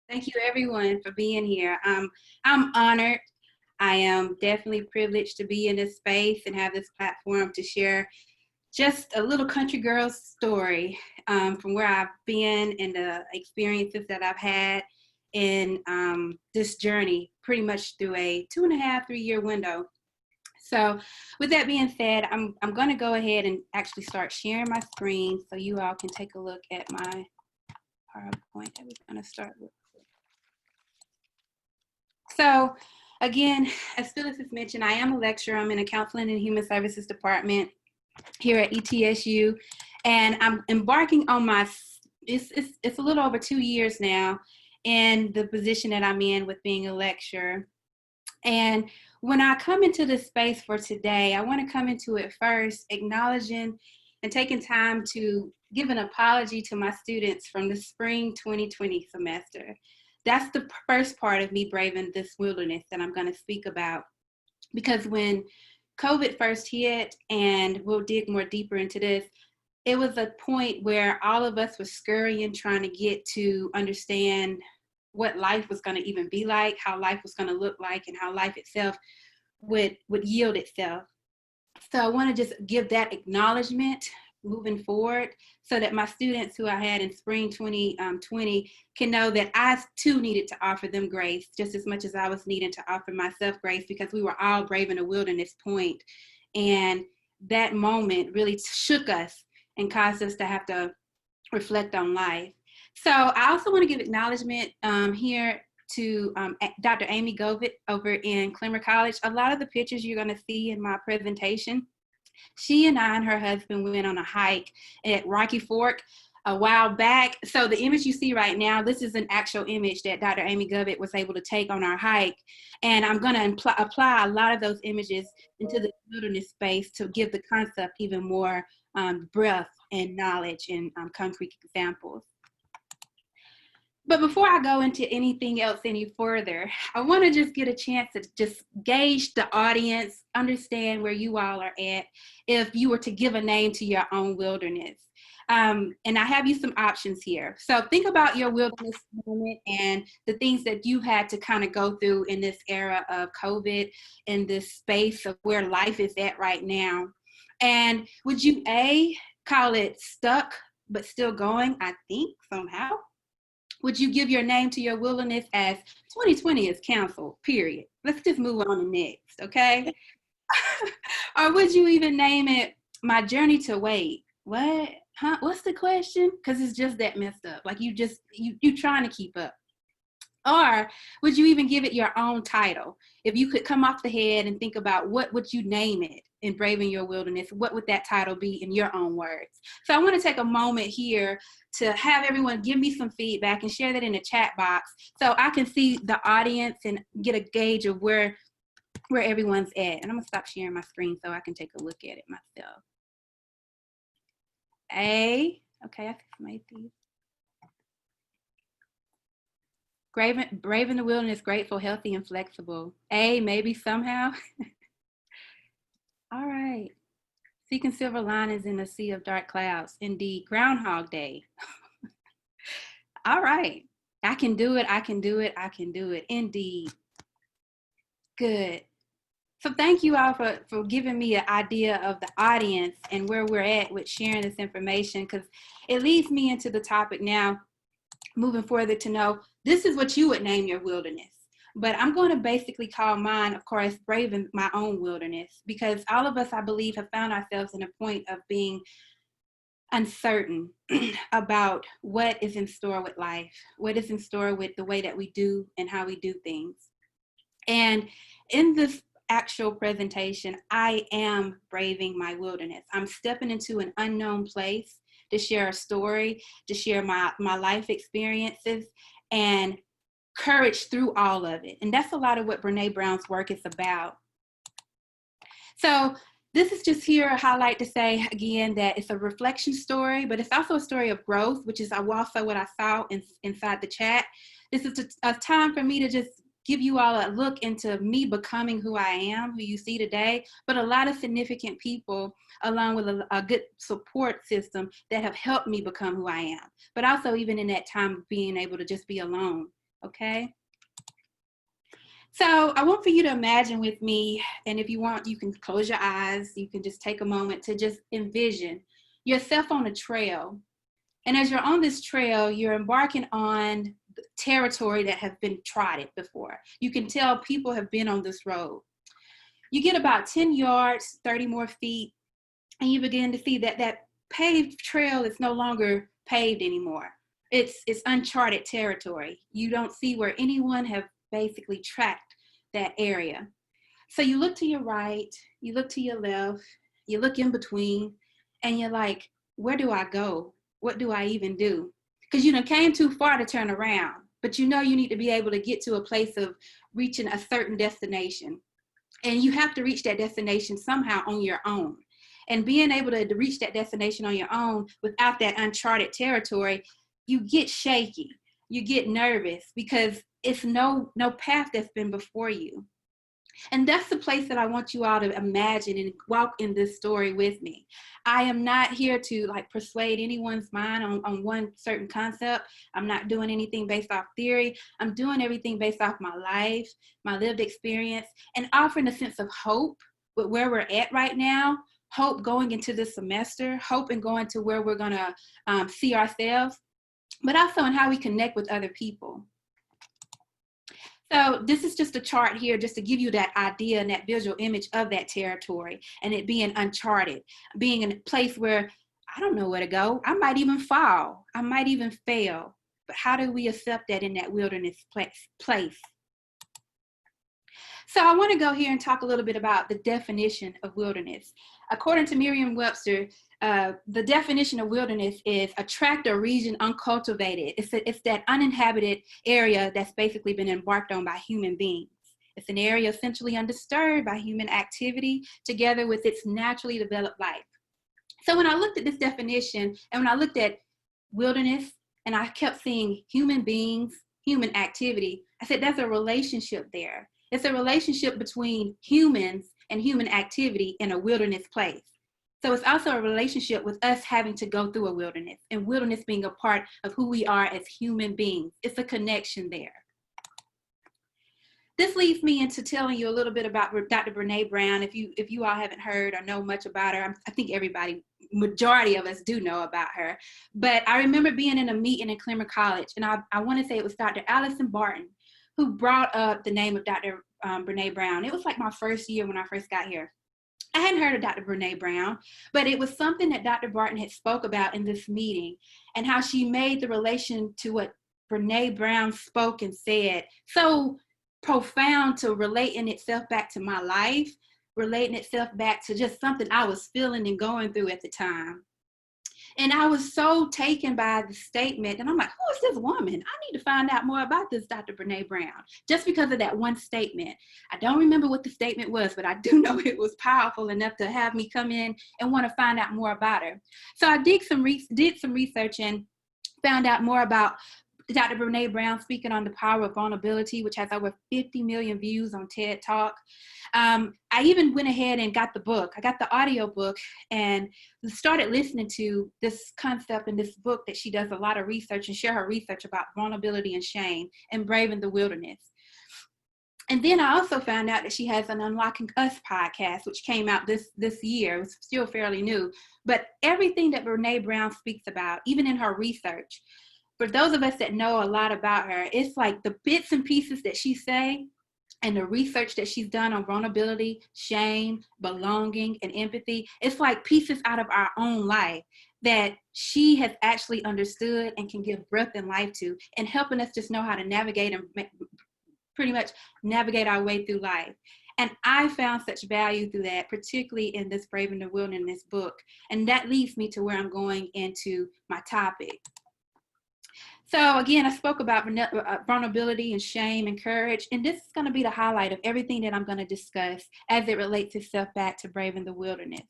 Thank you, everyone, for being here. I'm honored. I am definitely privileged to be in this space and have this platform to share just a little country girl's story from where I've been and the experiences that I've had in this journey, pretty much through a 2.5, 3 year window. So with that being said, I'm going to go ahead and actually start sharing my screen so you all can take a look at my PowerPoint that we're going to start with. So again, as Phyllis has mentioned, I am a lecturer. I'm in a counseling and human services department here at ETSU, and I'm embarking on my, it's a little over 2 years now in the position that I'm in with being a lecturer. And when I come into this space for today, I want to come into it first acknowledging and taking time to give an apology to my students from the spring 2020 semester. That's the first part of me braving this wilderness that I'm going to speak about. Because when COVID first hit, and we'll dig more deeper into this, it was a point where all of us were scurrying, trying to get to understand what life was going to even be like, how life was going to look like, and how life itself would yield itself. So I want to just give that acknowledgement moving forward so that my students who I had in spring 2020 can know that I too needed to offer them grace just as much as I was needing to offer myself grace, because we were all braving a wilderness point. And that moment really shook us and caused us to have to reflect on life. So I also want to give acknowledgement here to Dr. Amy Govett over in Clemmer College. A lot of the pictures you're going to see in my presentation, she and I and her husband went on a hike at Rocky Fork a while back. So the image you see right now, this is an actual image that Dr. Amy Govett was able to take on our hike. And I'm going to apply a lot of those images into the wilderness space to give the concept even more breadth and knowledge and concrete examples. But before I go into anything else any further, I want to just get a chance to just gauge the audience, understand where you all are at, if you were to give a name to your own wilderness. And I have you some options here. So think about your wilderness moment and the things that you had to kind of go through in this era of COVID, in this space of where life is at right now. And would you call it stuck but still going, I think, somehow? Would you give your name to your wilderness as 2020 is canceled, period? Let's just move on to next, okay? Or would you even name it my journey to wait? What? Huh? What's the question? Because it's just that messed up. Like you trying to keep up. Or would you even give it your own title? If you could come off the head and think about what would you name it in Braving Your Wilderness, what would that title be in your own words? So I want to take a moment here to have everyone give me some feedback and share that in the chat box so I can see the audience and get a gauge of where everyone's at. And I'm going to stop sharing my screen so I can take a look at it myself. Okay, I think I made these. Brave in the wilderness, grateful, healthy, and flexible. Maybe somehow. All right. Seeking silver linings in a sea of dark clouds. Indeed. Groundhog Day. All right. I can do it. I can do it. I can do it. Indeed. Good. So thank you all for giving me an idea of the audience and where we're at with sharing this information, because it leads me into the topic now, moving further, to know this is what you would name your wilderness. But I'm going to basically call mine, of course, braving my own wilderness, because all of us, I believe, have found ourselves in a point of being uncertain about what is in store with life, what is in store with the way that we do and how we do things. And in this actual presentation, I am braving my wilderness. I'm stepping into an unknown place to share a story, to share my life experiences and courage through all of it. And that's a lot of what Brene Brown's work is about. So this is just here a highlight to say again that it's a reflection story, but it's also a story of growth, which is also what I saw inside the chat. This is a time for me to just give you all a look into me becoming who I am, who you see today, but a lot of significant people along with a good support system that have helped me become who I am. But also even in that time of being able to just be alone okay? So I want for you to imagine with me, and if you want, you can close your eyes. You can just take a moment to just envision yourself on a trail. And as you're on this trail, you're embarking on territory that have been trodden before. You can tell people have been on this road. You get about 10 yards, 30 more feet, and you begin to see that that paved trail is no longer paved anymore. It's uncharted territory. You don't see where anyone have basically tracked that area. So you look to your right, you look to your left, you look in between, and you're like, where do I go? What do I even do? Because you done came too far to turn around, but you know you need to be able to get to a place of reaching a certain destination. And you have to reach that destination somehow on your own. And being able to reach that destination on your own without that uncharted territory, you get shaky, you get nervous because it's no path that's been before you. And that's the place that I want you all to imagine and walk in this story with me. I am not here to like persuade anyone's mind on one certain concept. I'm not doing anything based off theory. I'm doing everything based off my life, my lived experience, and offering a sense of hope with where we're at right now, hope going into this semester, hope and going to where we're gonna see ourselves, but also in how we connect with other people. So this is just a chart here just to give you that idea and that visual image of that territory and it being uncharted, being in a place where I don't know where to go. I might even fall. I might even fail. But how do we accept that in that wilderness place? So I want to go here and talk a little bit about the definition of wilderness. According to Merriam-Webster, the definition of wilderness is a tract or region uncultivated. It's that uninhabited area that's basically been embarked on by human beings. It's an area essentially undisturbed by human activity together with its naturally developed life. So when I looked at this definition and when I looked at wilderness and I kept seeing human beings, human activity, I said there's a relationship there. It's a relationship between humans and human activity in a wilderness place. So it's also a relationship with us having to go through a wilderness and wilderness being a part of who we are as human beings. It's a connection there. This leads me into telling you a little bit about Dr. Brene Brown. If you all haven't heard or know much about her, I think everybody, majority of us do know about her. But I remember being in a meeting in Clemmer College, and I want to say it was Dr. Allison Barton who brought up the name of Dr. Brene Brown. It was like my first year when I first got here. I hadn't heard of Dr. Brene Brown, but it was something that Dr. Barton had spoke about in this meeting and how she made the relation to what Brene Brown spoke and said so profound to relating itself back to my life, relating itself back to just something I was feeling and going through at the time. And I was so taken by the statement, and I'm like, who is this woman? I need to find out more about this Dr. Brene Brown, just because of that one statement. I don't remember what the statement was, but I do know it was powerful enough to have me come in and want to find out more about her. So I did some research and found out more about Dr. Brene Brown speaking on the power of vulnerability, which has over 50 million views on TED Talk. I even went ahead and got the book. I got the audio book and started listening to this concept in this book that she does a lot of research and share her research about vulnerability and shame and braving the wilderness. And then I also found out that she has an Unlocking Us podcast, which came out this year. It was still fairly new. But everything that Brene Brown speaks about, even in her research, for those of us that know a lot about her, it's like the bits and pieces that she say and the research that she's done on vulnerability, shame, belonging, and empathy, it's like pieces out of our own life that she has actually understood and can give breath and life to, and helping us just know how to navigate and pretty much navigate our way through life. And I found such value through that, particularly in this Braving the Wilderness book. And that leads me to where I'm going into my topic. So again, I spoke about vulnerability and shame and courage, and this is going to be the highlight of everything that I'm going to discuss as it relates itself back to Braving the Wilderness.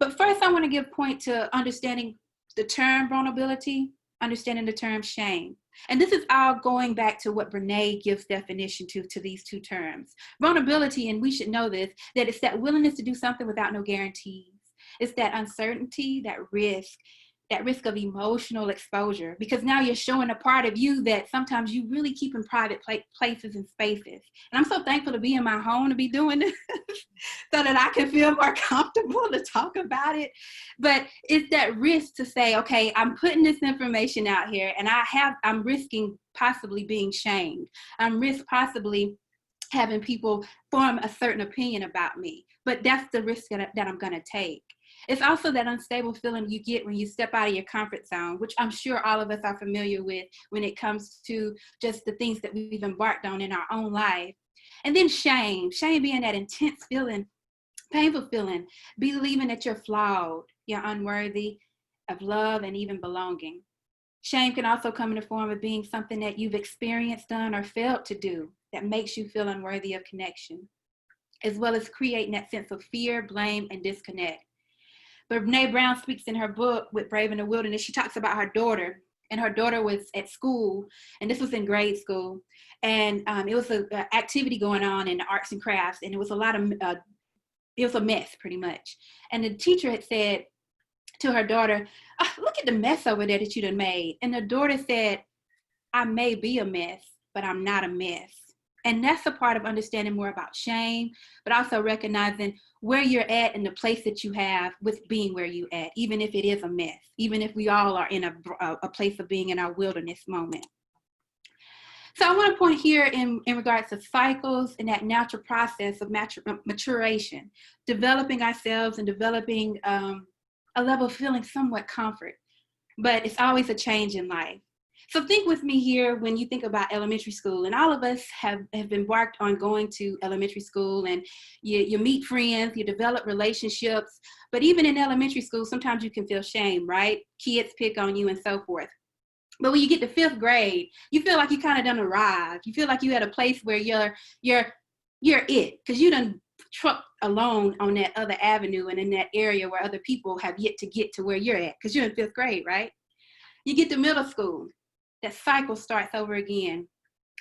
But first, I want to give point to understanding the term vulnerability, understanding the term shame. And this is all going back to what Brene gives definition to these two terms. Vulnerability, and we should know this, that it's that willingness to do something without no guarantees. It's that uncertainty, that risk, that risk of emotional exposure, because now you're showing a part of you that sometimes you really keep in private places and spaces. And I'm so thankful to be in my home to be doing this so that I can feel more comfortable to talk about it. But it's that risk to say, okay, I'm putting this information out here and I'm risking possibly being shamed. I'm risk possibly having people form a certain opinion about me. But that's the risk that I'm going to take. It's also that unstable feeling you get when you step out of your comfort zone, which I'm sure all of us are familiar with when it comes to just the things that we've embarked on in our own life. And then shame being that intense feeling, painful feeling, believing that you're flawed, you're unworthy of love and even belonging. Shame can also come in the form of being something that you've experienced, done, or failed to do that makes you feel unworthy of connection, as well as creating that sense of fear, blame, and disconnect. But Brene Brown speaks in her book, With Brave in the Wilderness, she talks about her daughter, and her daughter was at school, and this was in grade school, and it was an activity going on in the arts and crafts, and it was it was a mess pretty much. And the teacher had said to her daughter, oh, look at the mess over there that you done made. And the daughter said, I may be a mess, but I'm not a mess. And that's a part of understanding more about shame, but also recognizing where you're at and the place that you have with being where you at, even if it is a mess, even if we all are in a place of being in our wilderness moment. So I want to point here in regards to cycles and that natural process of maturation, developing ourselves and developing a level of feeling somewhat comfort, but it's always a change in life. So think with me here when you think about elementary school, and all of us have embarked on going to elementary school, and you meet friends, you develop relationships, but even in elementary school, sometimes you can feel shame, right? Kids pick on you and so forth. But when you get to 5th grade, you feel like you kind of done arrived. You feel like you at a place where you're it, because you done trucked alone on that other avenue and in that area where other people have yet to get to where you're at, because you're in 5th grade, right? You get to middle school, that cycle starts over again.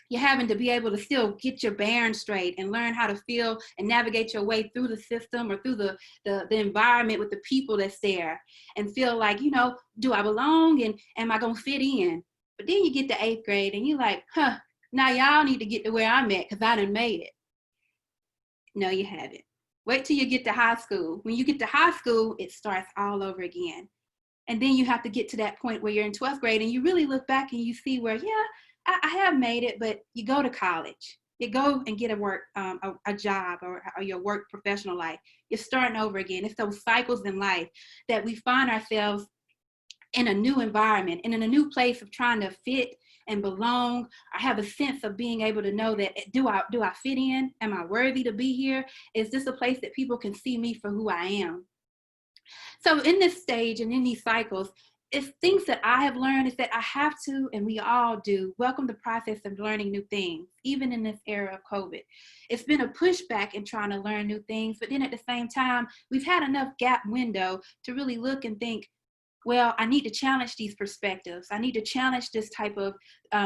You're having to be able to still get your bearings straight and learn how to feel and navigate your way through the system or through the environment with the people that's there, and feel like, do I belong and am I going to fit in? But then you get to 8th grade and you're like, now y'all need to get to where I'm at because I done made it. No, you haven't. Wait till you get to high school. When you get to high school, it starts all over again. And then you have to get to that point where you're in 12th grade and you really look back and you see where, I have made it, but you go to college. You go and get a job or your work professional life. You're starting over again. It's those cycles in life that we find ourselves in a new environment and in a new place of trying to fit and belong. I have a sense of being able to know that, do I fit in? Am I worthy to be here? Is this a place that people can see me for who I am? So in this stage and in these cycles, it's things that I have learned is that I have to, and we all do, welcome the process of learning new things, even in this era of COVID. It's been a pushback in trying to learn new things, but then at the same time, we've had enough gap window to really look and think, well, I need to challenge these perspectives. I need to challenge this type of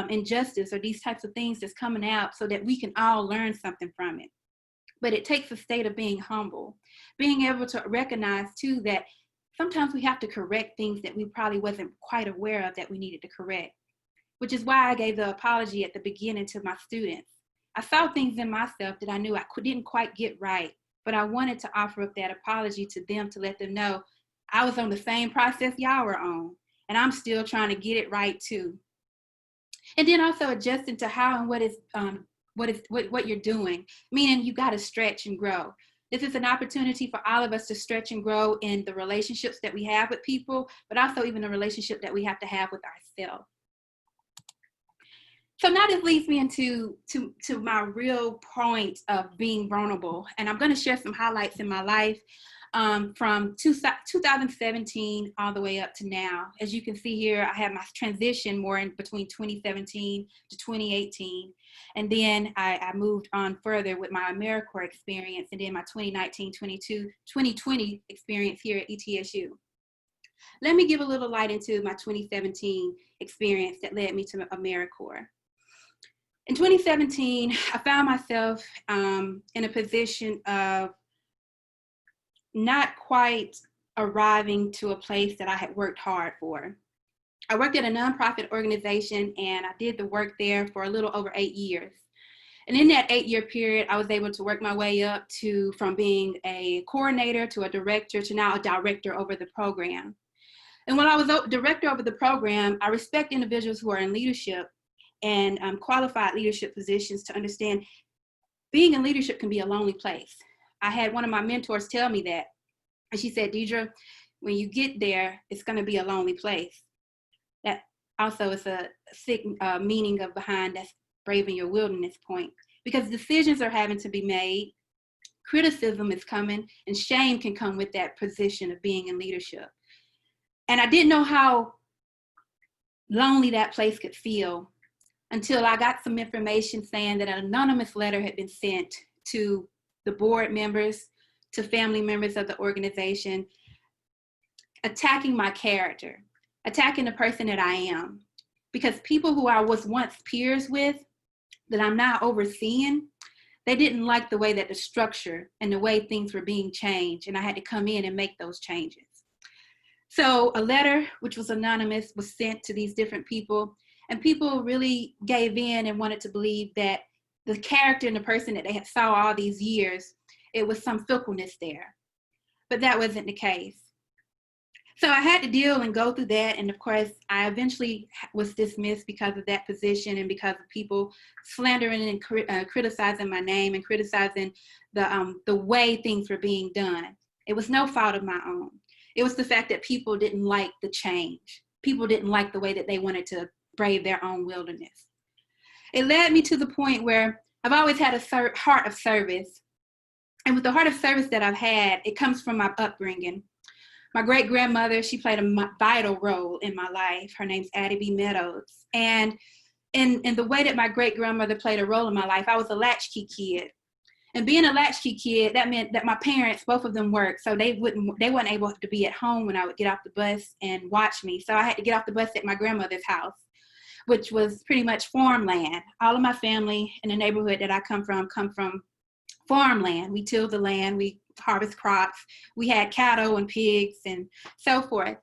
injustice or these types of things that's coming out so that we can all learn something from it. But it takes a state of being humble, being able to recognize too that sometimes we have to correct things that we probably wasn't quite aware of that we needed to correct, which is why I gave the apology at the beginning to my students. I saw things in myself that I knew I didn't quite get right, but I wanted to offer up that apology to them to let them know I was on the same process y'all were on, and I'm still trying to get it right too. And then also adjusting to how and what you're doing, meaning you got to stretch and grow. This is an opportunity for all of us to stretch and grow in the relationships that we have with people, but also even the relationship that we have to have with ourselves. So now this leads me into my real point of being vulnerable. And I'm going to share some highlights in my life from 2017 all the way up to now. As you can see here, I have my transition more in between 2017 to 2018. And then I moved on further with my AmeriCorps experience and then my 2019-2020 experience here at ETSU. Let me give a little light into my 2017 experience that led me to AmeriCorps. In 2017, I found myself in a position of not quite arriving to a place that I had worked hard for. I worked at a nonprofit organization, and I did the work there for a little over 8 years. And in that 8-year period, I was able to work my way up from being a coordinator to a director to now a director over the program. And when I was director over the program, I respect individuals who are in leadership and qualified leadership positions to understand being in leadership can be a lonely place. I had one of my mentors tell me that. And she said, Deidra, when you get there, it's going to be a lonely place. That also is a sick meaning of behind that braving your wilderness point, because decisions are having to be made, criticism is coming, and shame can come with that position of being in leadership. And I didn't know how lonely that place could feel until I got some information saying that an anonymous letter had been sent to the board members, to family members of the organization, attacking my character, attacking the person that I am. Because people who I was once peers with, that I'm now overseeing, they didn't like the way that the structure and the way things were being changed, and I had to come in and make those changes. So a letter, which was anonymous, was sent to these different people, and people really gave in and wanted to believe that the character and the person that they had saw all these years, it was some fickleness there. But that wasn't the case. So I had to deal and go through that. And of course, I eventually was dismissed because of that position and because of people slandering and criticizing my name and criticizing the way things were being done. It was no fault of my own. It was the fact that people didn't like the change. People didn't like the way that they wanted to brave their own wilderness. It led me to the point where I've always had a heart of service. And with the heart of service that I've had, it comes from my upbringing. My great-grandmother, she played a vital role in my life. Her name's Addie B. Meadows. And in the way that my great-grandmother played a role in my life, I was a latchkey kid. And being a latchkey kid, that meant that my parents, both of them worked, so they weren't able to be at home when I would get off the bus and watch me. So I had to get off the bus at my grandmother's house, which was pretty much farmland. All of my family in the neighborhood that I come from farmland. We tilled the land, we harvest crops, we had cattle and pigs and so forth.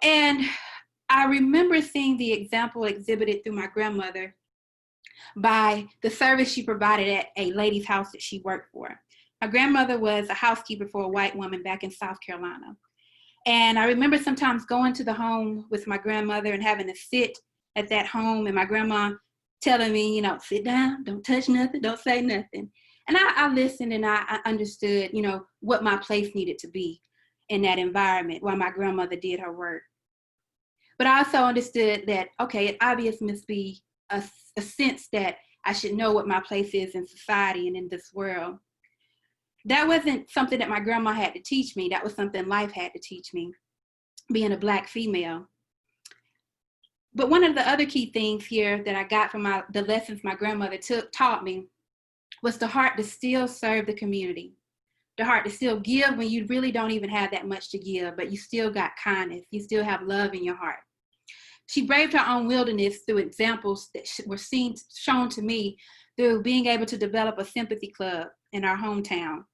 And I remember seeing the example exhibited through my grandmother by the service she provided at a lady's house that she worked for. My grandmother was a housekeeper for a white woman back in South Carolina. And I remember sometimes going to the home with my grandmother and having to sit at that home, and my grandma telling me, sit down, don't touch nothing, don't say nothing. And I listened and I understood, what my place needed to be in that environment while my grandmother did her work. But I also understood that, okay, it obviously must be a sense that I should know what my place is in society and in this world. That wasn't something that my grandma had to teach me. That was something life had to teach me, being a Black female. But one of the other key things here that I got from the lessons my grandmother taught me was the heart to still serve the community, the heart to still give when you really don't even have that much to give, but you still got kindness, you still have love in your heart. She braved her own wilderness through examples that were shown to me through being able to develop a sympathy club in our hometown.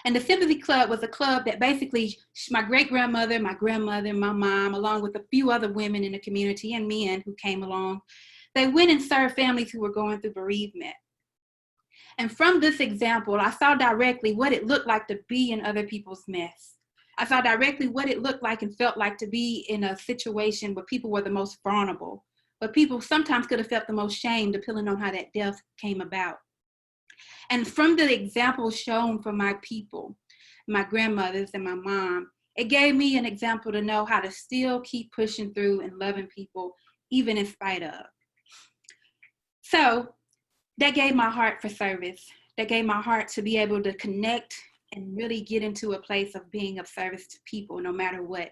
And the Sympathy Club was a club that basically my great-grandmother, my grandmother, my mom, along with a few other women in the community and men who came along, they went and served families who were going through bereavement. And from this example, I saw directly what it looked like to be in other people's mess. I saw directly what it looked like and felt like to be in a situation where people were the most vulnerable, where people sometimes could have felt the most shame depending on how that death came about. And from the examples shown from my people, my grandmothers and my mom, it gave me an example to know how to still keep pushing through and loving people, even in spite of. So that gave my heart for service. That gave my heart to be able to connect and really get into a place of being of service to people, no matter what.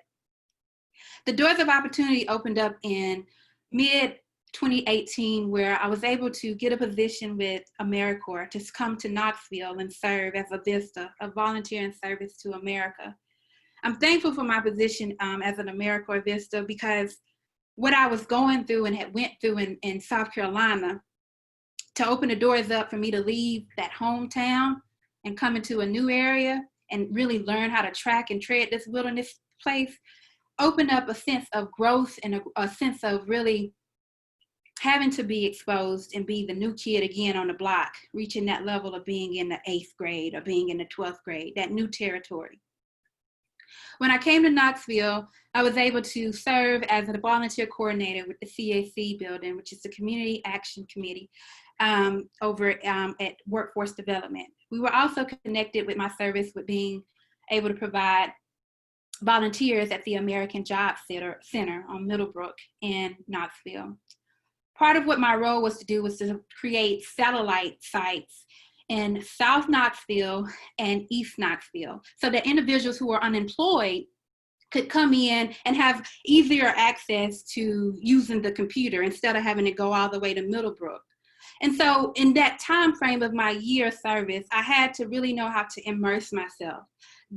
The doors of opportunity opened up in mid-2018, where I was able to get a position with AmeriCorps to come to Knoxville and serve as a VISTA, a volunteer in service to America. I'm thankful for my position as an AmeriCorps VISTA, because what I was going through and had went through in South Carolina, to open the doors up for me to leave that hometown and come into a new area and really learn how to track and tread this wilderness place opened up a sense of growth and a sense of really having to be exposed and be the new kid again on the block, reaching that level of being in the 8th grade or being in the 12th grade, that new territory. When I came to Knoxville, I was able to serve as a volunteer coordinator with the CAC building, which is the Community Action Committee over at Workforce Development. We were also connected with my service with being able to provide volunteers at the American Job Center on Middlebrook in Knoxville. Part of what my role was to do was to create satellite sites in South Knoxville and East Knoxville, so that individuals who are unemployed could come in and have easier access to using the computer instead of having to go all the way to Middlebrook. And so in that time frame of my year of service, I had to really know how to immerse myself,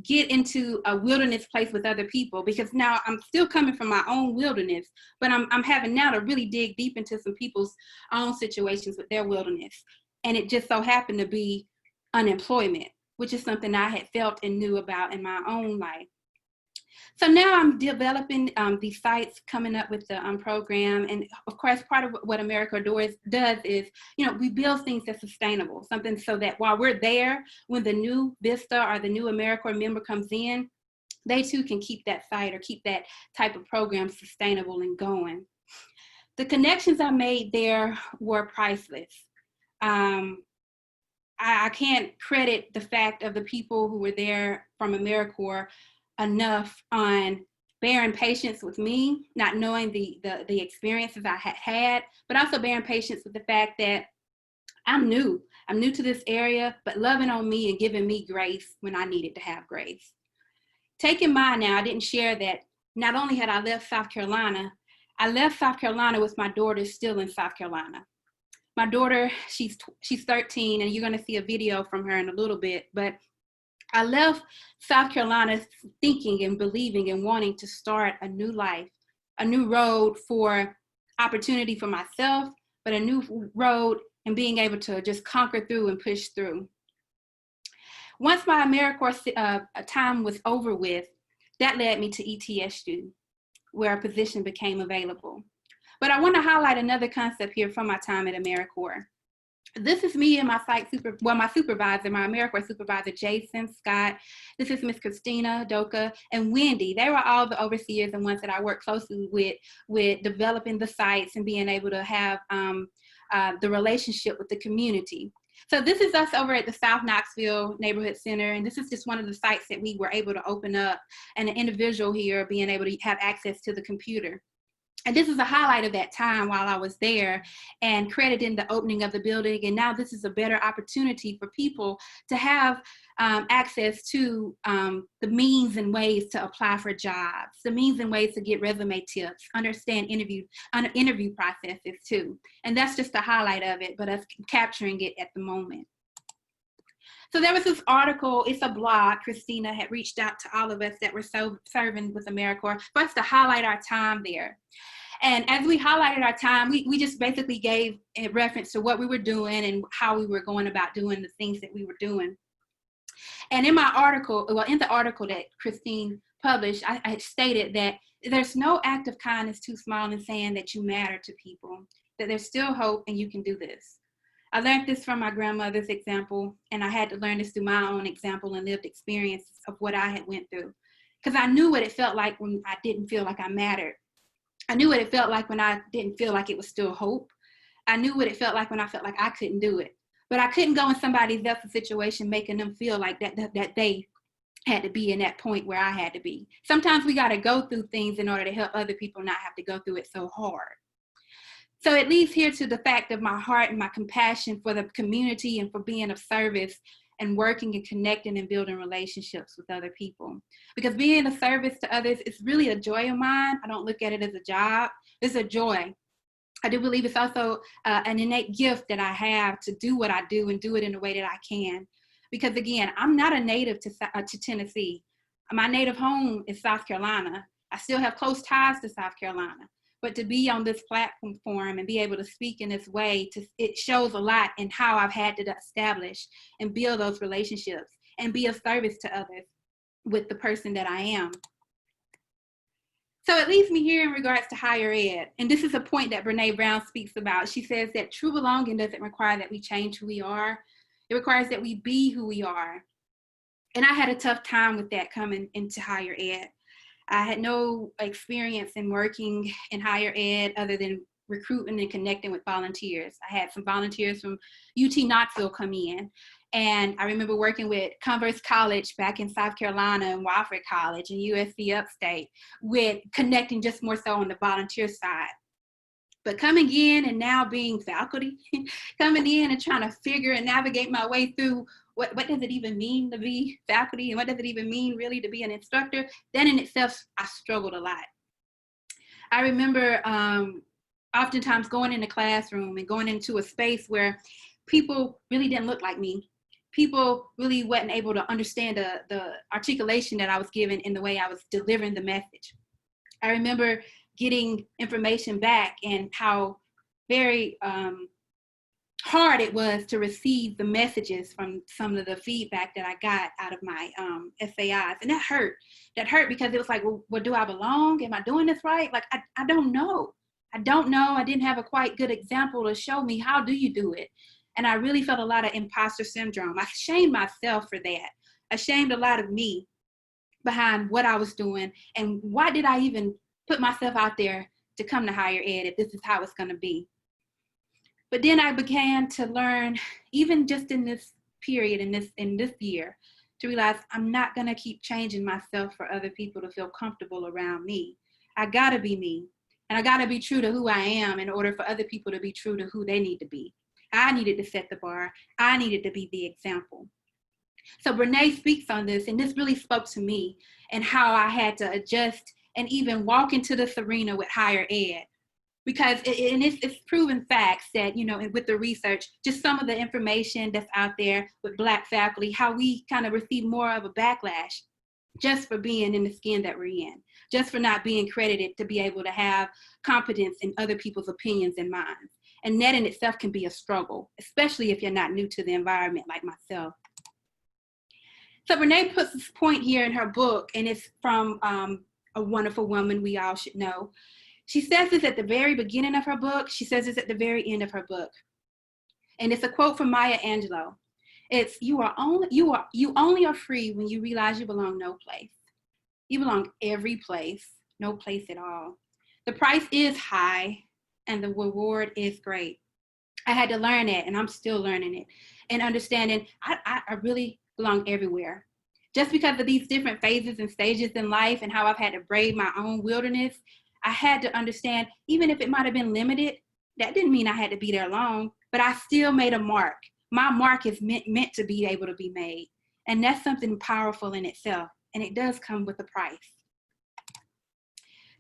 get into a wilderness place with other people, because now I'm still coming from my own wilderness, but I'm having now to really dig deep into some people's own situations with their wilderness. And it just so happened to be unemployment, which is something I had felt and knew about in my own life. So now I'm developing these sites, coming up with the program. And of course, part of what AmeriCorps does is, we build things that's sustainable, something so that while we're there, when the new Vista or the new AmeriCorps member comes in, they too can keep that site or keep that type of program sustainable and going. The connections I made there were priceless. I can't credit the fact of the people who were there from AmeriCorps enough on bearing patience with me, not knowing the experiences I had, but also bearing patience with the fact that I'm new to this area, but loving on me and giving me grace when I needed to have grace. Take in mind now, I didn't share that not only had I left South Carolina, I left South Carolina with my daughter still in South Carolina. My daughter, she's 13, and you're going to see a video from her in a little bit, but I left South Carolina thinking and believing and wanting to start a new life, a new road for opportunity for myself, but a new road and being able to just conquer through and push through. Once my AmeriCorps time was over with, that led me to ETSU, where a position became available. But I want to highlight another concept here from my time at AmeriCorps. This is me and my my supervisor, my AmeriCorps supervisor, Jason, Scott. This is Miss Christina, Doka, and Wendy. They were all the overseers and ones that I worked closely with developing the sites and being able to have the relationship with the community. So this is us over at the South Knoxville Neighborhood Center, and this is just one of the sites that we were able to open up, and an individual here being able to have access to the computer. And this is a highlight of that time while I was there, and crediting the opening of the building. And now this is a better opportunity for people to have access to the means and ways to apply for jobs, the means and ways to get resume tips, understand interview processes too. And that's just a highlight of it, but us capturing it at the moment. So there was this article, it's a blog, Christina had reached out to all of us that were serving with AmeriCorps for us to highlight our time there. And as we highlighted our time, we just basically gave a reference to what we were doing and how we were going about doing the things that we were doing. And in my article, in the article that Christine published, I stated that there's no act of kindness too small in saying that you matter to people, that there's still hope and you can do this. I learned this from my grandmother's example, and I had to learn this through my own example and lived experience of what I had went through. Because I knew what it felt like when I didn't feel like I mattered. I knew what it felt like when I didn't feel like it was still hope. I knew what it felt like when I felt like I couldn't do it. But I couldn't go in somebody else's situation making them feel like that they had to be in that point where I had to be. Sometimes we got to go through things in order to help other people not have to go through it so hard. So it leads here to the fact of my heart and my compassion for the community and for being of service and working and connecting and building relationships with other people. Because being of service to others is really a joy of mine. I don't look at it as a job. It's a joy. I do believe it's also an innate gift that I have to do what I do and do it in the way that I can. Because again, I'm not a native to Tennessee. My native home is South Carolina. I still have close ties to South Carolina. But to be on this platform and be able to speak in this way, it shows a lot in how I've had to establish and build those relationships. and be of service to others with the person that I am. So it leads me here in regards to higher ed. And this is a point that Brene Brown speaks about. She says that true belonging doesn't require that we change who we are. It requires that we be who we are. And I had a tough time with that coming into higher ed. I had no experience in working in higher ed other than recruiting and connecting with volunteers. I had some volunteers from UT Knoxville come in. And I remember working with Converse College back in South Carolina and Wofford College and USC Upstate with connecting just more so on the volunteer side. But coming in and now being faculty, coming in and trying to figure and navigate my way through what does it even mean to be faculty and what does it even mean really to be an instructor, that in itself, I struggled a lot. I remember oftentimes going in the classroom and going into a space where people really didn't look like me. People really wasn't able to understand the articulation that I was given in the way I was delivering the message. I remember getting information back and how very hard it was to receive the messages from some of the feedback that I got out of my SAIs. And that hurt. That hurt because it was like, well, do I belong? Am I doing this right? Like, I don't know. I don't know. I didn't have a quite good example to show me how do you do it. And I really felt a lot of imposter syndrome. I shamed myself for that. I shamed a lot of me behind what I was doing. And why did I even put myself out there to come to higher ed if this is how it's going to be? But then I began to learn, even just in this period, in this year, to realize I'm not going to keep changing myself for other people to feel comfortable around me. I got to be me. And I got to be true to who I am in order for other people to be true to who they need to be. I needed to set the bar. I needed to be the example. So Brene speaks on this, and this really spoke to me and how I had to adjust and even walk into this arena with higher ed. Because it's proven facts that, you know, with the research, just some of the information that's out there with Black faculty, how we kind of receive more of a backlash just for being in the skin that we're in, just for not being credited to be able to have competence in other people's opinions and minds. And that in itself can be a struggle, especially if you're not new to the environment like myself. So Brene puts this point here in her book, and it's from a wonderful woman we all should know. She says this at the very beginning of her book. She says this at the very end of her book. And it's a quote from Maya Angelou. It's, you only are free when you realize you belong no place. You belong every place, no place at all. The price is high and the reward is great. I had to learn it, and I'm still learning it, and understanding I really belong everywhere. Just because of these different phases and stages in life and how I've had to brave my own wilderness, I had to understand, even if it might have been limited, that didn't mean I had to be there long, but I still made a mark. My mark is meant to be able to be made. And that's something powerful in itself. And it does come with a price.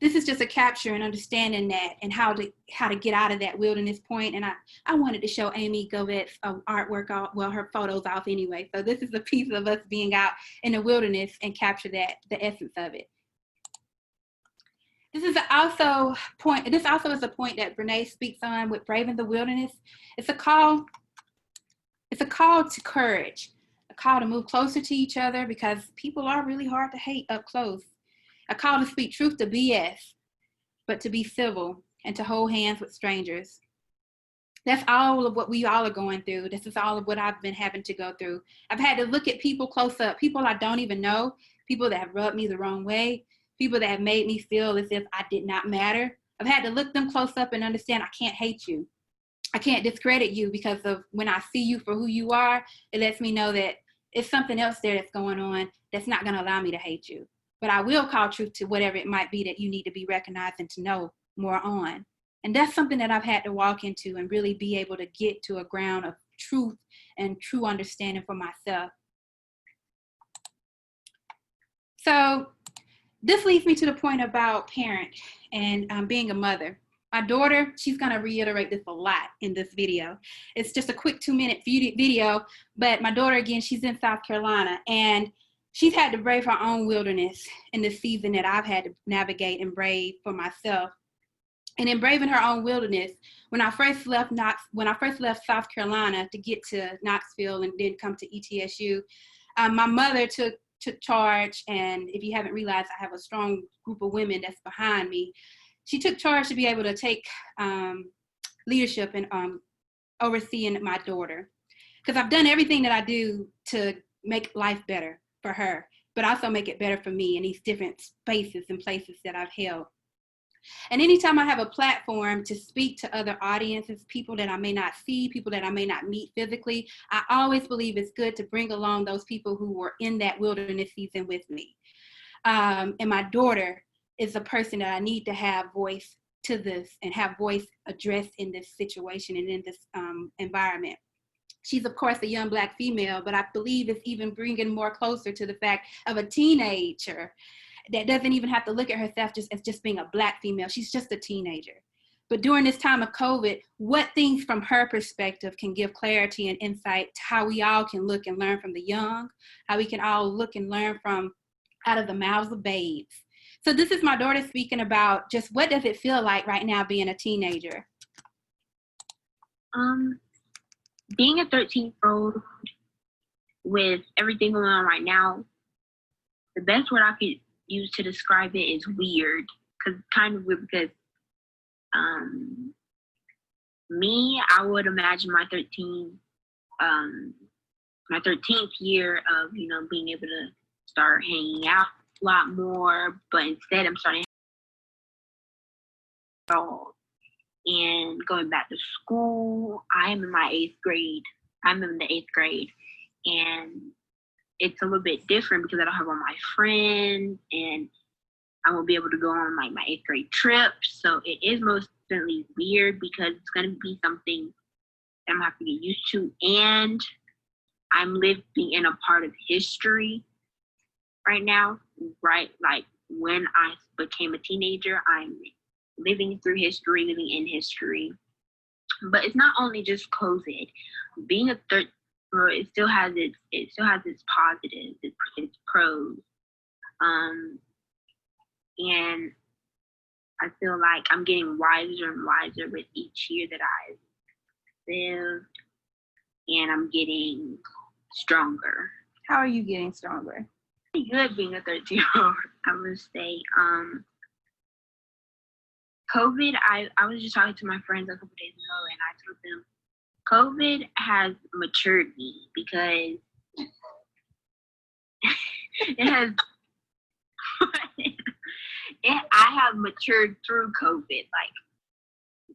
This is just a capture and understanding that and how to get out of that wilderness point. And I wanted to show Amy Govet's artwork, well, her photos off anyway. So this is a piece of us being out in the wilderness and capture that, the essence of it. This also is a point that Brene speaks on with Braving the Wilderness. It's a call to courage, a call to move closer to each other because people are really hard to hate up close. A call to speak truth to BS, but to be civil and to hold hands with strangers. That's all of what we all are going through. This is all of what I've been having to go through. I've had to look at people close up, people I don't even know, people that have rubbed me the wrong way, people that have made me feel as if I did not matter. I've had to look them close up and understand I can't hate you. I can't discredit you because of when I see you for who you are, it lets me know that it's something else there that's going on that's not going to allow me to hate you. But I will call truth to whatever it might be that you need to be recognized and to know more on. And that's something that I've had to walk into and really be able to get to a ground of truth and true understanding for myself. So this leads me to the point about parent and being a mother. My daughter, she's gonna reiterate this a lot in this video. It's just a quick 2-minute video, but my daughter, again, she's in South Carolina, and she's had to brave her own wilderness in the season that I've had to navigate and brave for myself. And in braving her own wilderness, when I first left South Carolina to get to Knoxville and then come to ETSU, My mother took charge, and if you haven't realized, I have a strong group of women that's behind me. She took charge to be able to take leadership and overseeing my daughter, because I've done everything that I do to make life better for her, but also make it better for me in these different spaces and places that I've held. And anytime I have a platform to speak to other audiences, people that I may not see, people that I may not meet physically, I always believe it's good to bring along those people who were in that wilderness season with me. And my daughter is a person that I need to have voice to this and have voice addressed in this situation and in this environment. She's, of course, a young Black female, but I believe it's even bringing more closer to the fact of a teenager that doesn't even have to look at herself just as just being a Black female. She's just a teenager. But during this time of COVID, what things from her perspective can give clarity and insight to how we all can look and learn from the young, how we can all look and learn from out of the mouths of babes. So this is my daughter speaking about just what does it feel like right now being a teenager? Being a 13-year-old with everything going on right now, the best word I could use to describe it is weird. Cause kind of weird because me, I would imagine my 13th year of, being able to start hanging out a lot more, but instead I'm starting and going back to school. I am in my 8th grade. I'm in the 8th grade, and it's a little bit different because I don't have all my friends, and I won't be able to go on my 8th grade trip. So it is most certainly weird because it's going to be something that I'm going to have to get used to. And I'm living in a part of history right now, right? Like when I became a teenager, I'm living through history, living in history. But it's not only just COVID. Being a it still has its positives, its pros. And I feel like I'm getting wiser and wiser with each year that I've lived, and I'm getting stronger. How are you getting stronger? Pretty good being a 13-year-old, I would say. COVID, I was just talking to my friends a couple days ago, and I told them COVID has matured me because it has. I have matured through COVID. Like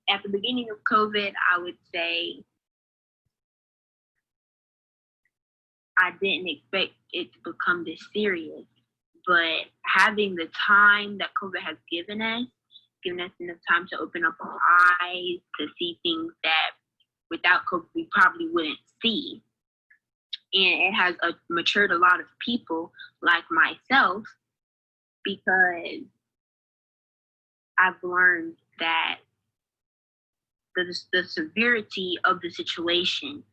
at the beginning of COVID, I would say I didn't expect it to become this serious, but having the time that COVID has given us enough time to open up our eyes, to see things that without COVID we probably wouldn't see. And it has matured a lot of people like myself, because I've learned that the severity of the situation,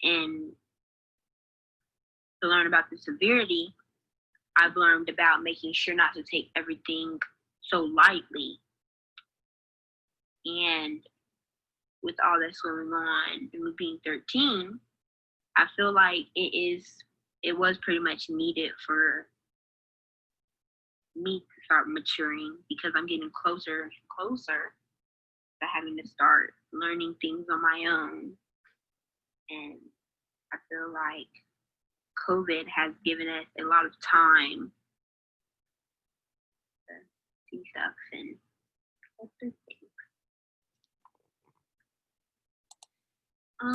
and to learn about the severity, I've learned about making sure not to take everything so lightly. And with all that's going on, and with being 13, I feel like it was pretty much needed for me to start maturing, because I'm getting closer and closer to having to start learning things on my own. And I feel like COVID has given us a lot of time to see stuff and go through things.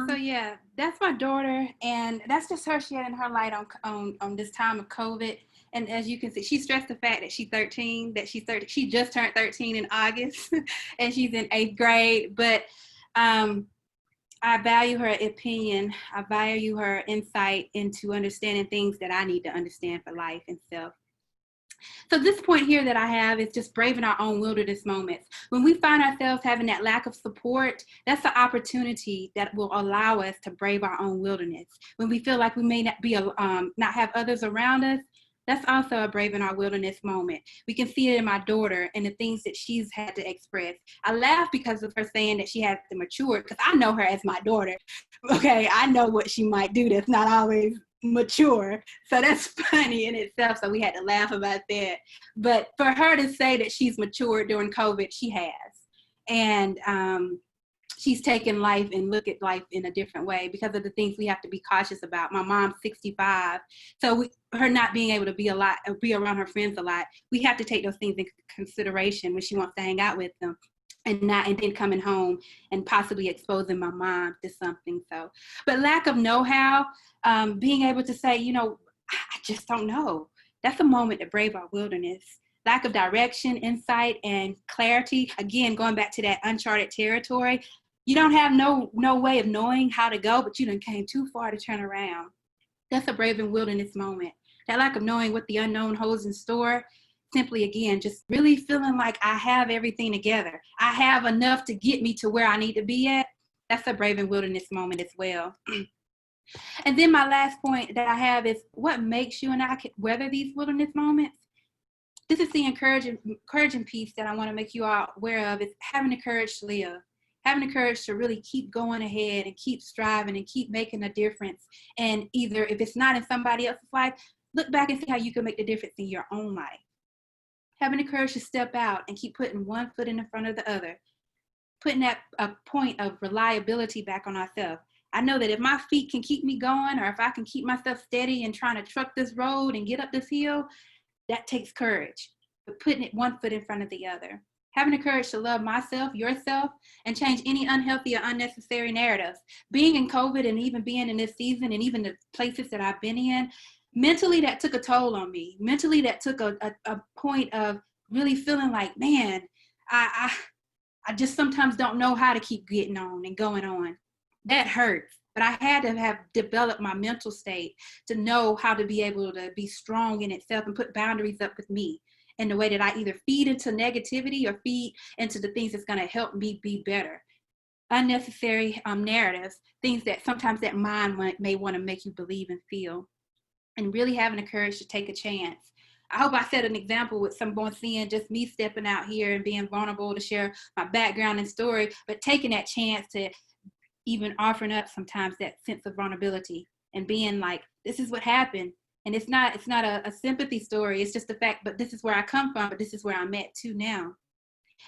So yeah, that's my daughter, and that's just her shedding her light on this time of COVID. And as you can see, she stressed the fact that she's 13, she just turned 13 in August, and she's in 8th grade. But I value her opinion. I value her insight into understanding things that I need to understand for life and self. So this point here that I have is just braving our own wilderness moments. When we find ourselves having that lack of support, that's the opportunity that will allow us to brave our own wilderness. When we feel like we may not have others around us, That's also a brave in our wilderness moment. We can see it in my daughter and the things that she's had to express. I laugh because of her saying that she has to mature, because I know her as my daughter. Okay, I know what she might do that's not always mature. So that's funny in itself. So we had to laugh about that. But for her to say that she's matured during COVID, she has. And she's taken life and look at life in a different way because of the things we have to be cautious about. My mom's 65, so her not being able to be around her friends a lot, we have to take those things into consideration when she wants to hang out with them, and then coming home and possibly exposing my mom to something. So, but lack of know-how, being able to say, I just don't know. That's a moment to brave our wilderness. Lack of direction, insight, and clarity. Again, going back to that uncharted territory. You don't have no way of knowing how to go, but you done came too far to turn around. That's a brave and wilderness moment. That lack of knowing what the unknown holds in store, simply, again, just really feeling like I have everything together. I have enough to get me to where I need to be at. That's a brave and wilderness moment as well. And then my last point that I have is what makes you and I weather these wilderness moments. This is the encouraging piece that I want to make you all aware of, is having the courage to live. Having the courage to really keep going ahead and keep striving and keep making a difference. And either if it's not in somebody else's life, look back and see how you can make the difference in your own life. Having the courage to step out and keep putting one foot in front of the other. Putting that a point of reliability back on ourselves. I know that if my feet can keep me going, or if I can keep myself steady and trying to truck this road and get up this hill, that takes courage. But putting it one foot in front of the other. Having the courage to love myself, yourself, and change any unhealthy or unnecessary narratives. Being in COVID and even being in this season and even the places that I've been in, mentally that took a toll on me. Mentally that took a point of really feeling like, man, I just sometimes don't know how to keep getting on and going on. That hurts. But I had to have developed my mental state to know how to be able to be strong in itself and put boundaries up with me. In the way that I either feed into negativity or feed into the things that's going to help me be better. Unnecessary narratives, things that sometimes that mind may want to make you believe and feel. And really having the courage to take a chance. I hope I set an example with someone seeing just me stepping out here and being vulnerable to share my background and story, but taking that chance to even offering up sometimes that sense of vulnerability and being like, this is what happened. And it's not a sympathy story. It's just the fact, but this is where I come from, but this is where I'm at too now.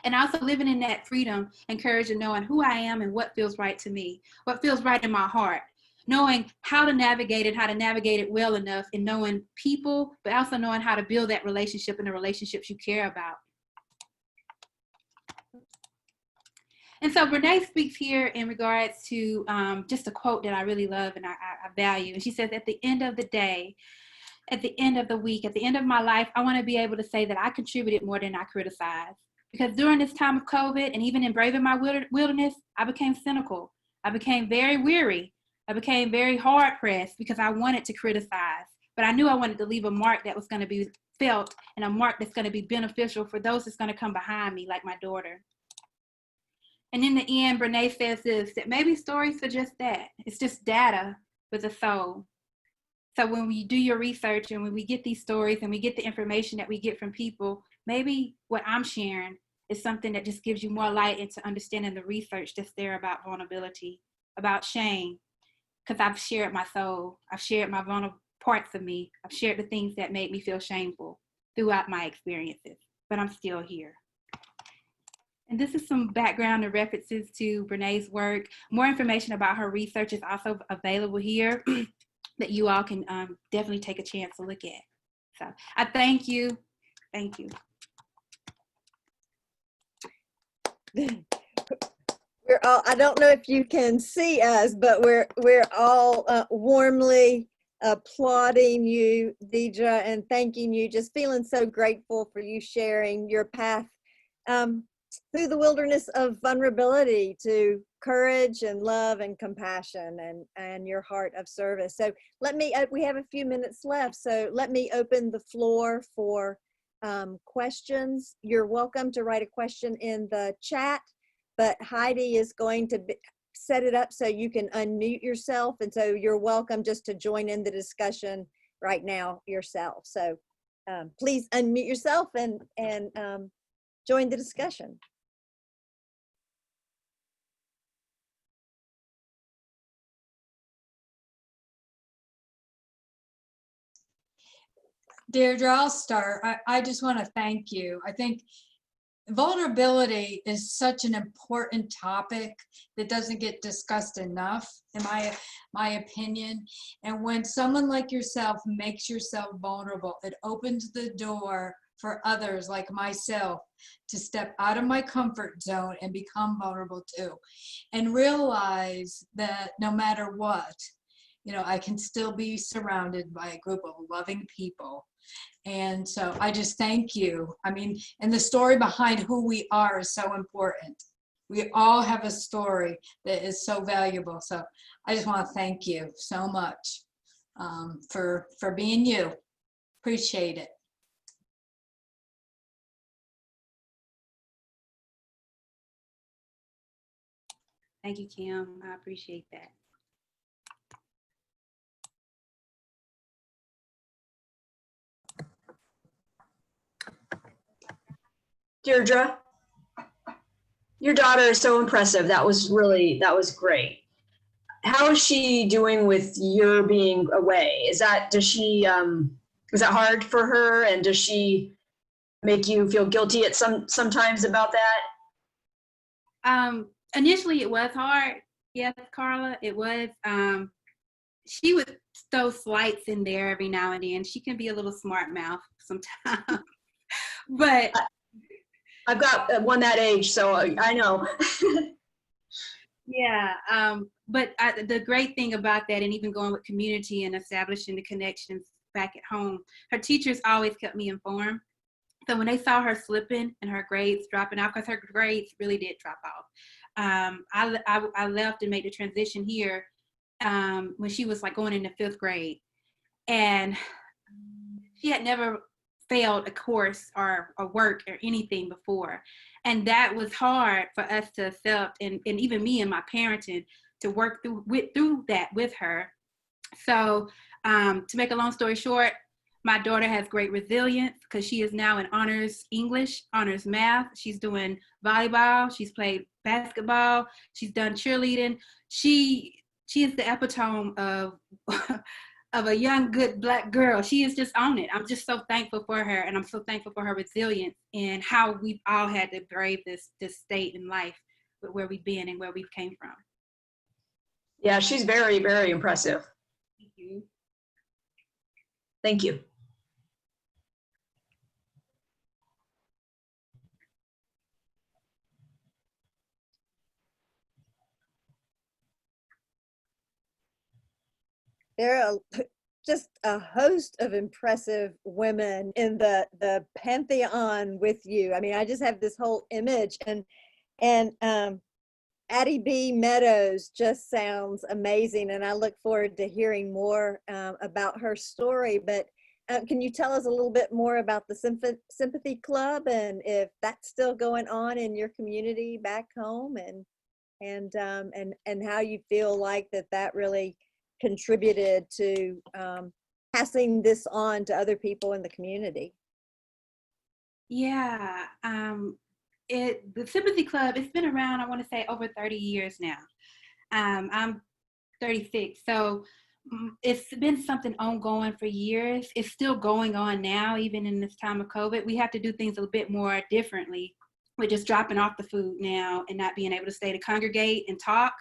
And also living in that freedom and courage of knowing who I am and what feels right to me, what feels right in my heart, knowing how to navigate it well enough, and knowing people, but also knowing how to build that relationship and the relationships you care about. And so Brene speaks here in regards to just a quote that I really love and I value. And she says, at the end of the day, at the end of the week, at the end of my life, I want to be able to say that I contributed more than I criticized. Because during this time of COVID and even in braving my wilderness, I became cynical. I became very weary. I became very hard pressed because I wanted to criticize. But I knew I wanted to leave a mark that was going to be felt and a mark that's going to be beneficial for those that's going to come behind me, like my daughter. And in the end, Brene says this, that maybe stories are just that. It's just data with a soul. So when we do your research and when we get these stories and we get the information that we get from people, maybe what I'm sharing is something that just gives you more light into understanding the research that's there about vulnerability, about shame. Because I've shared my soul. I've shared my vulnerable parts of me. I've shared the things that made me feel shameful throughout my experiences, but I'm still here. And this is some background and references to Brene's work. More information about her research is also available here that you all can definitely take a chance to look at. So I thank you. Thank you. We're all, I don't know if you can see us, but we're all warmly applauding you, Deidra, and thanking you. Just feeling so grateful for you sharing your path through the wilderness of vulnerability to courage and love and compassion and your heart of service. So let me, we have a few minutes left, so let me open the floor for questions. You're welcome to write a question in the chat, but Heidi is going to set it up so you can unmute yourself, and so you're welcome just to join in the discussion right now yourself. So please unmute yourself and join the discussion. Deirdre, I'll start. I just want to thank you. I think vulnerability is such an important topic that doesn't get discussed enough, in my opinion. And when someone like yourself makes yourself vulnerable, it opens the door for others like myself to step out of my comfort zone and become vulnerable too, and realize that no matter what, I can still be surrounded by a group of loving people. And so I just thank you. I mean, and the story behind who we are is so important. We all have a story that is so valuable. So I just want to thank you so much for being you. Appreciate it. Thank you, Kim. I appreciate that. Deirdre, your daughter is so impressive. That was great. How is she doing with your being away? Is that hard for her? And does she make you feel guilty at sometimes about that? Initially it was hard. Yes, Carla, it was. She would throw slights in there every now and then. She can be a little smart mouth sometimes. But I've got one that age, so I know. Yeah, but the great thing about that, and even going with community and establishing the connections back at home, her teachers always kept me informed. So when they saw her slipping and her grades dropping off, because her grades really did drop off, I left and made the transition here when she was like going into 5th grade, and she had never failed a course or a work or anything before. And that was hard for us to accept, and even me and my parenting to work through that with her. So to make a long story short, my daughter has great resilience because she is now in honors English, honors math. She's doing volleyball. She's played basketball. She's done cheerleading. She is the epitome of of a young, good Black girl. She is just on it. I'm just so thankful for her, and I'm so thankful for her resilience and how we've all had to brave this state in life, with where we've been and where we've came from. Yeah, she's very, very impressive. Thank you. Thank you. There are just a host of impressive women in the pantheon with you. I mean, I just have this whole image, and Addie B. Meadows just sounds amazing, and I look forward to hearing more about her story. But can you tell us a little bit more about the Sympathy Club, and if that's still going on in your community back home, and how you feel like that really contributed to passing this on to other people in the community? Yeah, the Sympathy Club, it's been around, I want to say, over 30 years now. I'm 36, so it's been something ongoing for years. It's still going on now, even in this time of COVID. We have to do things a bit more differently. We're just dropping off the food now and not being able to stay to congregate and talk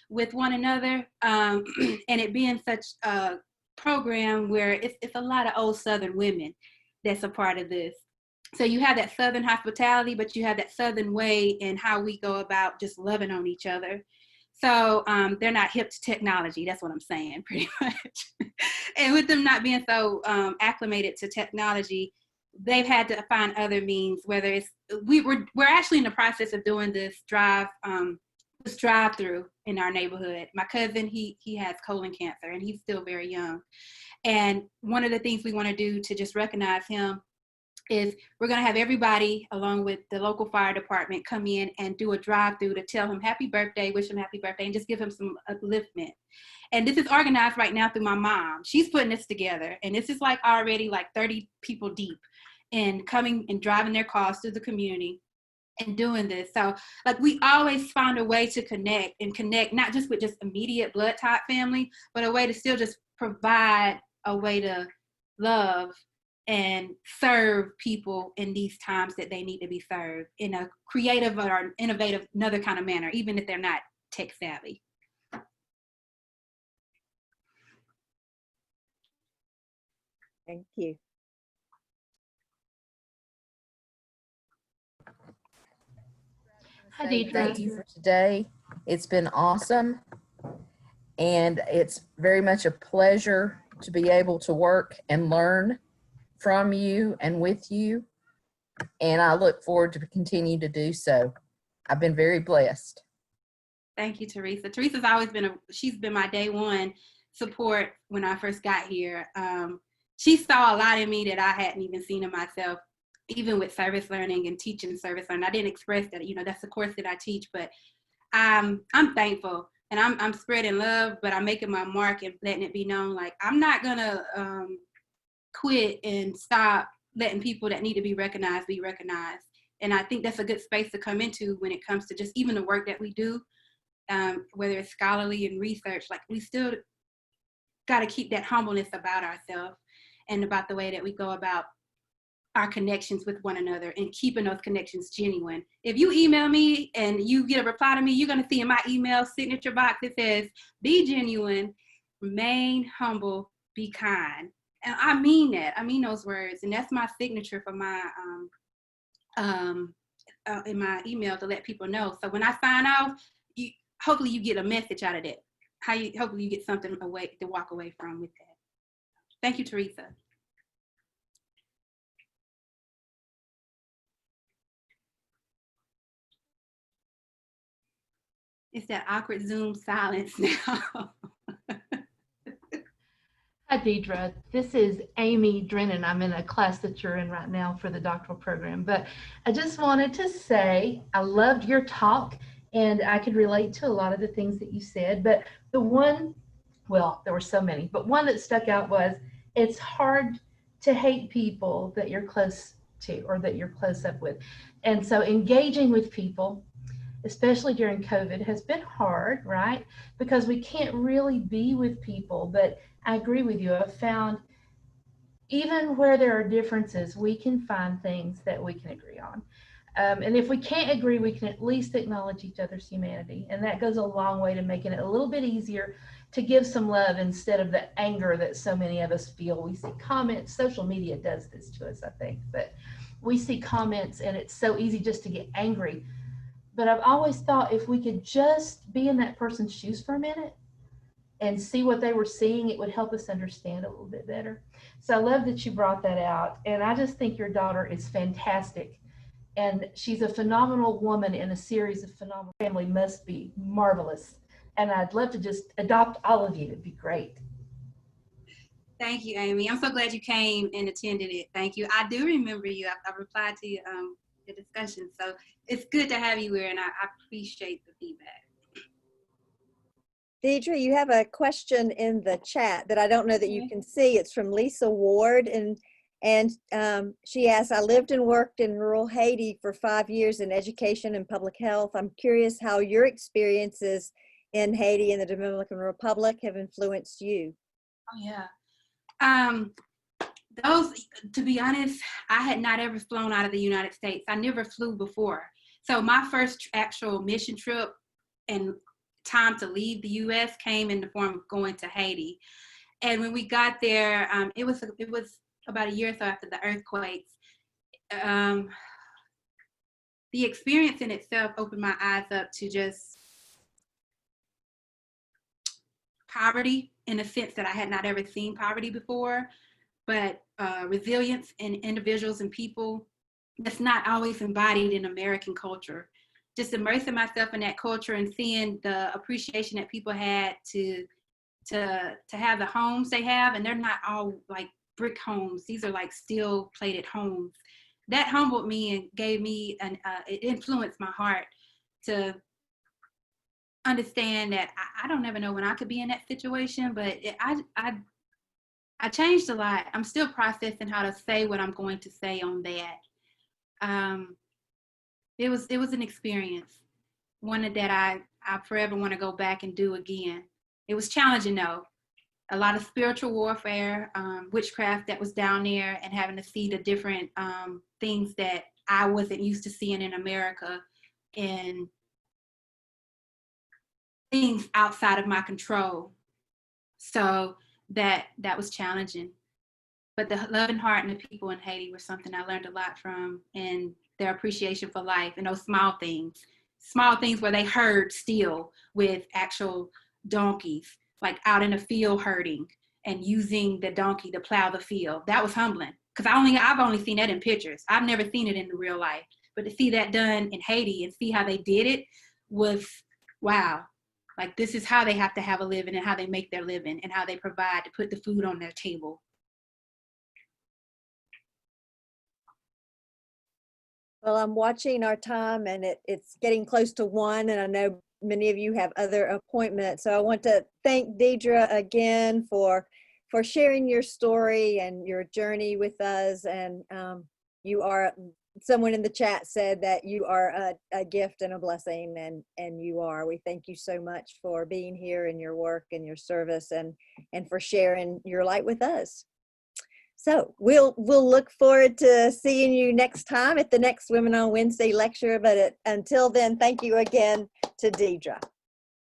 with one another, and it being such a program where it's a lot of old Southern women that's a part of this. So you have that Southern hospitality, but you have that Southern way in how we go about just loving on each other. So they're not hip to technology. That's what I'm saying, pretty much. And with them not being so acclimated to technology, they've had to find other means. Whether it's we're actually in the process of doing this drive-through in our neighborhood. My cousin, he has colon cancer, and he's still very young. And one of the things we want to do to just recognize him is we're going to have everybody, along with the local fire department, come in and do a drive-through to tell him happy birthday, wish him happy birthday, and just give him some upliftment. And this is organized right now through my mom. She's putting this together, and this is like already like 30 people deep and coming and driving their cars through the community and doing this. So like we always find a way to connect not just with just immediate blood type family, but a way to still just provide a way to love and serve people in these times that they need to be served in a creative or innovative, another kind of manner, even if they're not tech savvy. Thank you. Hi, Deidra. Thank you for today. It's been awesome. And it's very much a pleasure to be able to work and learn from you and with you. And I look forward to continue to do so. I've been very blessed. Thank you, Teresa. Teresa's always been she's been my day one support when I first got here. She saw a lot in me that I hadn't even seen in myself, even with service learning and teaching service learning. I didn't express that, that's the course that I teach, but I'm thankful and I'm spreading love, but I'm making my mark and letting it be known, like, I'm not gonna quit and stop letting people that need to be recognized be recognized. And I think that's a good space to come into when it comes to just even the work that we do, whether it's scholarly and research. Like, we still got to keep that humbleness about ourselves and about the way that we go about our connections with one another and keeping those connections genuine. If you email me and you get a reply to me, you're going to see in my email signature box, it says, be genuine, remain humble, be kind. And I mean that. I mean those words. And that's my signature for my, in my email to let people know. So when I sign off, hopefully you get a message out of that. Hopefully you get something away to walk away from with that. Thank you, Teresa. It's that awkward Zoom silence now. Hi, Deidra. This is Amy Drennan. I'm in a class that you're in right now for the doctoral program. But I just wanted to say I loved your talk, and I could relate to a lot of the things that you said. But the one, well, there were so many, but one that stuck out was it's hard to hate people that you're close to or that you're close up with. And so engaging with people, especially during COVID, has been hard, right? Because we can't really be with people. But I agree with you. I've found even where there are differences, we can find things that we can agree on. And if we can't agree, we can at least acknowledge each other's humanity. And that goes a long way to making it a little bit easier to give some love instead of the anger that so many of us feel. We see comments, social media does this to us, I think, but we see comments and it's so easy just to get angry. But I've always thought if we could just be in that person's shoes for a minute and see what they were seeing, it would help us understand a little bit better. So I love that you brought that out. And I just think your daughter is fantastic. And she's a phenomenal woman in a series of phenomenal family must be marvelous. And I'd love to just adopt all of you. It'd be great. Thank you, Amy. I'm so glad you came and attended it. Thank you. I do remember you. I replied to the discussion. So it's good to have you here, and I appreciate the feedback. Deidra, you have a question in the chat that I don't know that you can see. It's from Lisa Ward, and she asks, I lived and worked in rural Haiti for 5 years in education and public health. I'm curious how your experiences in Haiti and the Dominican Republic have influenced you. Oh, yeah. Those, to be honest, I had not ever flown out of the United States. I never flew before. So my first actual mission trip and time to leave the U.S. came in the form of going to Haiti. And when we got there, it was about a year or so after the earthquakes. The experience in itself opened my eyes up to just poverty in a sense that I had not ever seen poverty before, but resilience in individuals and people that's not always embodied in American culture. Just immersing myself in that culture and seeing the appreciation that people had to have the homes they have, and they're not all like brick homes. These are like steel plated homes that humbled me and gave me it influenced my heart to understand that I don't ever know when I could be in that situation, but I changed a lot. I'm still processing how to say what I'm going to say on that. It was an experience, one that I forever want to go back and do again. It was challenging though. A lot of spiritual warfare, witchcraft that was down there, and having to see the different things that I wasn't used to seeing in America, and things outside of my control. So that was challenging. But the loving heart and the people in Haiti were something I learned a lot from, and their appreciation for life and those small things where they herd still with actual donkeys, like out in the field herding and using the donkey to plow the field. That was humbling, because I've only seen that in pictures. I've never seen it in the real life. But to see that done in Haiti and see how they did it was, wow. Like, this is how they have to have a living, and how they make their living, and how they provide to put the food on their table. Well, I'm watching our time, and it's getting close to 1, and I know many of you have other appointments. So I want to thank Deidra again for sharing your story and your journey with us. And you are, someone in the chat said that you are a gift and a blessing, and you are. We thank you so much for being here and your work and your service, and for sharing your light with us. So we'll look forward to seeing you next time at the next Women on Wednesday lecture. But until then, thank you again to Deidra.